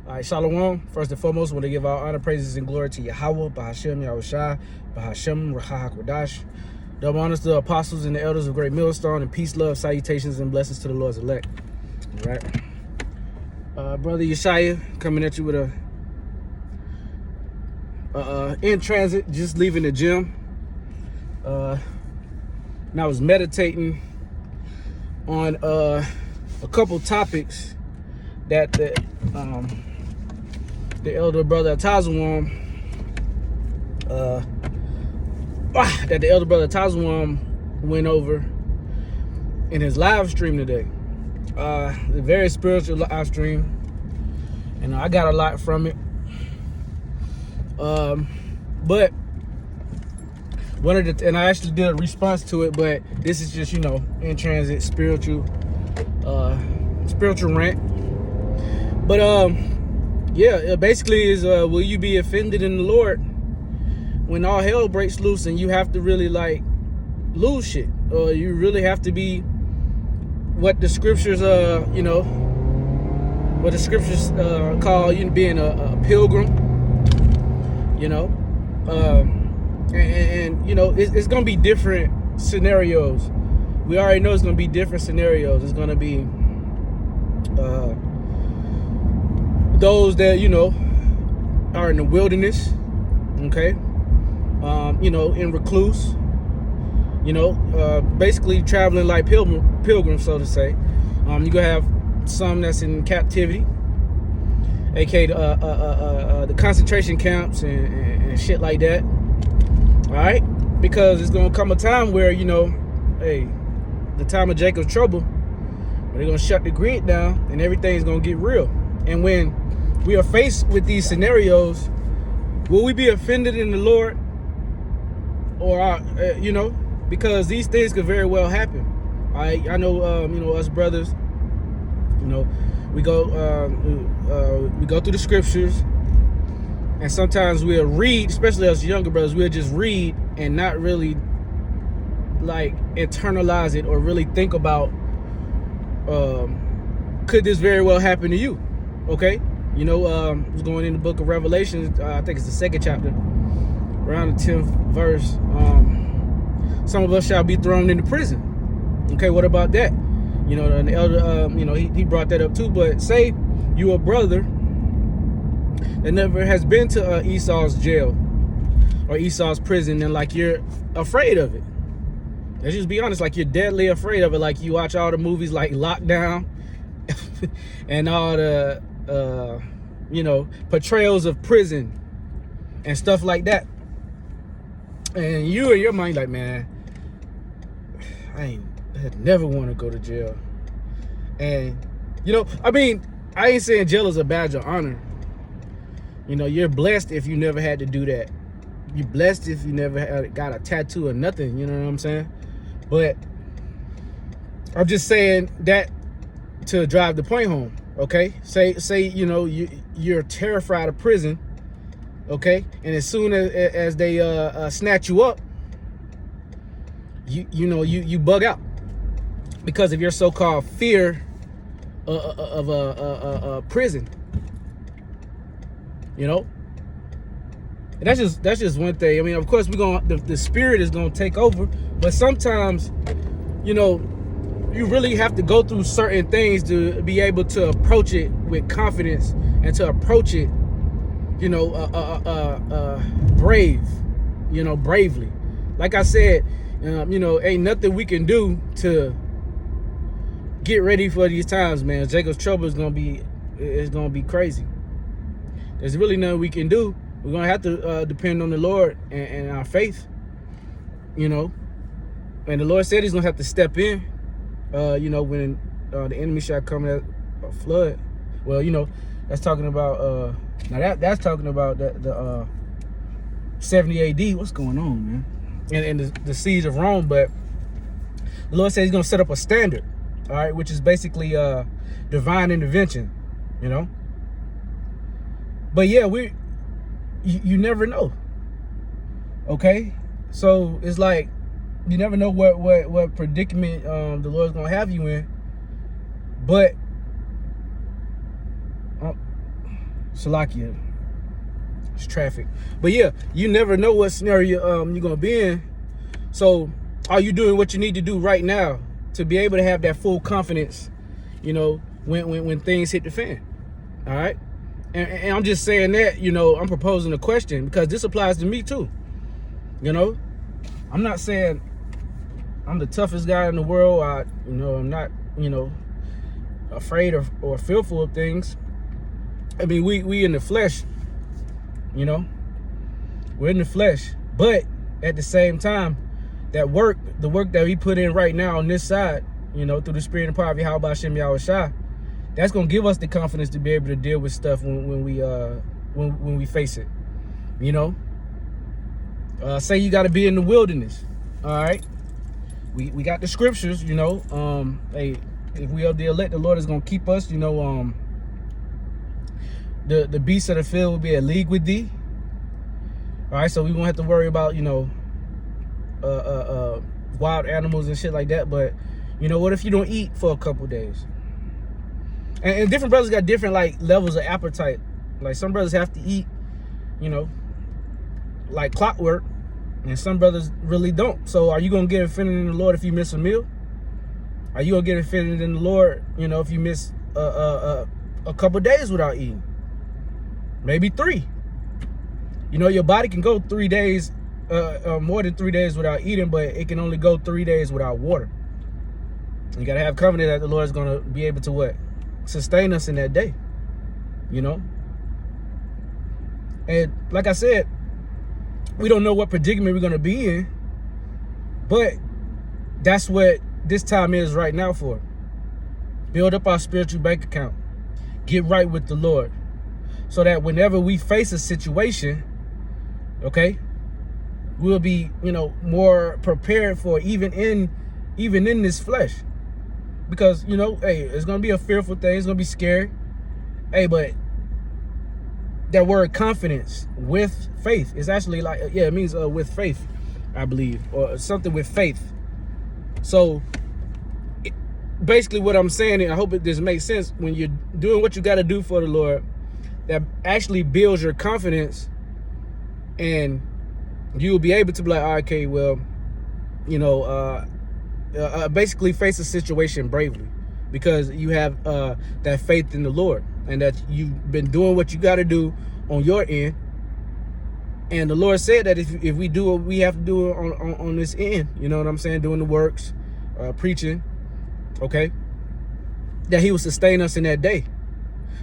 All right, Shalom. First and foremost, I want to give all honor, praises, and glory to Yahweh, Bahashem, Yahushua, Bahashem, Rahahakwadash. Double honors to the apostles and the elders of Great Millstone, and peace, love, salutations, and blessings to the Lord's elect. All right. Brother Yeshaya coming at you with a in transit, just leaving the gym. And I was meditating on a couple topics that the elder brother Tazawam went over in his live stream today. A very spiritual live stream, and I got a lot from it. But and I actually did a response to it, but this is just, in transit spiritual rant. But yeah, it basically is will you be offended in the Lord when all hell breaks loose and you have to really lose shit, or you really have to be what the scriptures call being a pilgrim, and it's gonna be different scenarios. We already know it's gonna be different scenarios. It's gonna be those that are in the wilderness, okay, in recluse, basically traveling like pilgrims, so to say. You gonna have some that's in captivity, aka the concentration camps and shit like that. All right, because it's gonna come a time where the time of Jacob's trouble, where they're gonna shut the grid down and everything's gonna get real. And when we are faced with these scenarios, will we be offended in the Lord, or because these things could very well happen. I know us brothers, we go through the scriptures, and sometimes we'll read, especially us younger brothers, we'll just read and not really internalize it or really think about could this very well happen to you. Okay, was going in the book of Revelation, I think it's the 2nd chapter, around the 10th verse. Some of us shall be thrown into prison. Okay, what about that? And the elder, he brought that up too. But say you a brother that never has been to Esau's jail or Esau's prison, and you're afraid of it. Let's just be honest, you're deadly afraid of it. You watch all the movies like Lockdown and all the portrayals of prison and stuff like that. And you in your mind man, I never want to go to jail. And I ain't saying jail is a badge of honor. You're blessed if you never had to do that. You're blessed if you never got a tattoo or nothing, you know what I'm saying? But I'm just saying that to drive the point home, okay? Say you're terrified of prison, okay? And as soon as they snatch you up, you bug out because of your so-called fear of prison. And that's just one thing. Of course the spirit is gonna take over, but sometimes you really have to go through certain things to be able to approach it with confidence and to approach it bravely. Like I said, ain't nothing we can do to get ready for these times, man. Jacob's trouble is gonna be crazy. There's really nothing we can do. We're gonna have to depend on the Lord and our faith, and the Lord said He's gonna have to step in, when the enemy shall come at a flood. Well, that's talking about that's talking about the 70 AD. What's going on, man? And the siege of Rome. But the Lord said He's gonna set up a standard, all right, which is basically divine intervention, But yeah, you never know. Okay, so it's you never know what predicament the Lord's gonna have you in. But Salakia. It's traffic. But yeah, you never know what scenario you're gonna be in. So are you doing what you need to do right now to be able to have that full confidence, you know, when things hit the fan? All right. And I'm just saying that, you know, I'm proposing a question because this applies to me too. You know, I'm not saying I'm the toughest guy in the world. I'm not, you know, afraid or fearful of things. I mean, we in the flesh, you know, we're in the flesh, but at the same time, the work that we put in right now on this side, you know, through the spirit and power of Yahweh Hashem Yahushua, that's gonna give us the confidence to be able to deal with stuff when we face it. You know, say you got to be in the wilderness. All right, we got the scriptures. You know, hey, if we are the elect, the Lord is gonna keep us. You know, the beasts of the field will be at league with thee. All right, so we won't have to worry about, you know, wild animals and shit like that. But you know, what if you don't eat for a couple days? And different brothers got different like levels of appetite. Like some brothers have to eat, you know, like clockwork, and some brothers really don't. So are you gonna get offended in the Lord if you miss a meal? Are you gonna get offended in the Lord, you know, if you miss a couple days without eating? Maybe 3. You know, your body can go 3 days, more than 3 days without eating, but it can only go 3 days without water. You gotta have confidence that the Lord is gonna be able to what? Sustain us in that day, you know. And like I said, we don't know what predicament we're gonna be in, but that's what this time is right now for. Build up our spiritual bank account, get right with the Lord, so that whenever we face a situation, okay, we'll be, you know, more prepared for even in this flesh. Because, you know, hey, it's going to be a fearful thing. It's going to be scary. Hey, but that word confidence with faith is actually like, yeah, it means with faith, I believe, or something with faith. So basically what I'm saying, and I hope this makes sense, when you're doing what you got to do for the Lord, that actually builds your confidence, and you'll be able to be like, okay, well, you know, basically face a situation bravely, because you have that faith in the Lord, and that you've been doing what you got to do on your end. And the Lord said that if we do what we have to do on this end, you know what I'm saying, doing the works, preaching, okay, that he will sustain us in that day.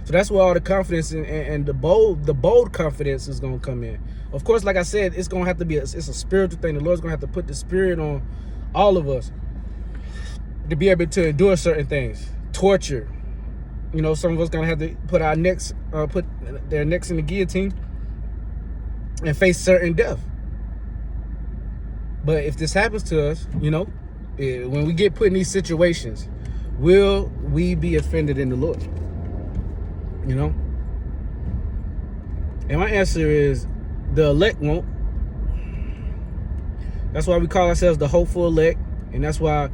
So that's where all the confidence and the bold confidence is going to come in. Of course, like I said, it's going to have to be it's a spiritual thing. The Lord's going to have to put the spirit on all of us to be able to endure certain things. Torture, you know, some of us gonna have to put our necks, put their necks in the guillotine and face certain death. But if this happens to us, you know, when we get put in these situations, will we be offended in the Lord? You know? And my answer is the elect won't. That's why we call ourselves the hopeful elect. And that's why,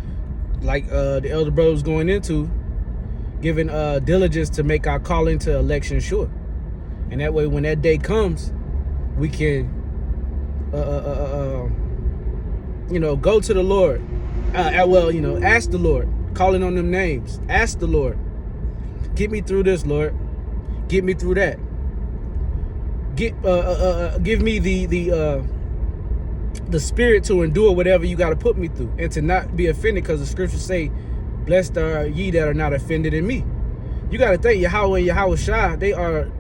like the elder brother was going into, giving diligence to make our calling to election sure. And that way, when that day comes, we can, you know, go to the Lord. Well, you know, ask the Lord, calling on them names. Ask the Lord, get me through this, Lord. Get me through that. Give me the spirit to endure whatever you got to put me through, and to not be offended, because the scriptures say, blessed are ye that are not offended in me. You got to think, Yahweh and Yahushua, they are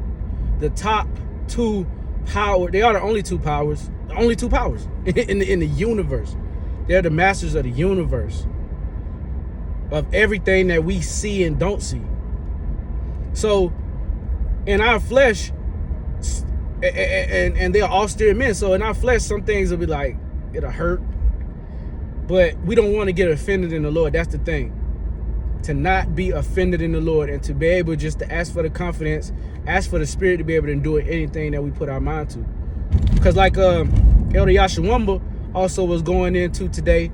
the top 2 power. They are the only 2 powers, in the universe. They're the masters of the universe, of everything that we see and don't see. So in our flesh, and they're austere men, so in our flesh, some things will be like, it'll hurt, but we don't want to get offended in the Lord. That's the thing, to not be offended in the Lord, and to be able just to ask for the confidence, ask for the spirit to be able to endure anything that we put our mind to. Because like Elder Yashawamba also was going into today,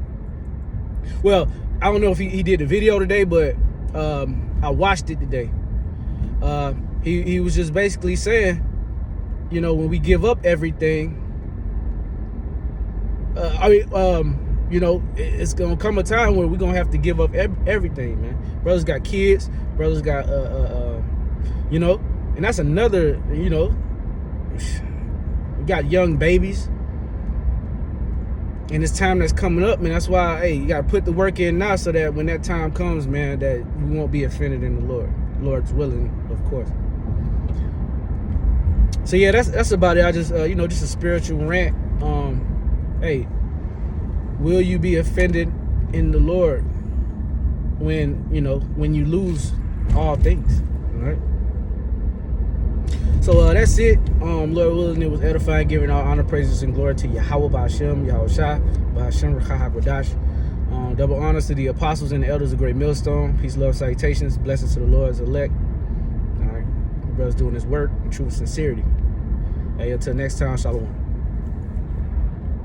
well, I don't know if he did the video today, but I watched it today. he was just basically saying, you know, when we give up everything, you know, it's gonna come a time where we're gonna have to give up everything, man. Brothers got kids, brothers got you know, and that's another, you know, we got young babies, and it's time that's coming up, man. That's why, hey, you gotta put the work in now, so that when that time comes, man, that you won't be offended in the Lord's willing, of course. So yeah, that's about it. I just you know, just a spiritual rant. Hey, will you be offended in the Lord when, you know, when you lose all things? All right. So that's it. Lord willing, it was edifying, giving all honor, praises, and glory to Yahweh Ba'Hashem, Yahweh Shai, Ba'Hashem Rechah HaKodash. Double honors to the apostles and the elders of Great Millstone. Peace, love, salutations, blessings to the Lord's elect. All right, brothers doing his work in true sincerity. Hey, until next time, shalom.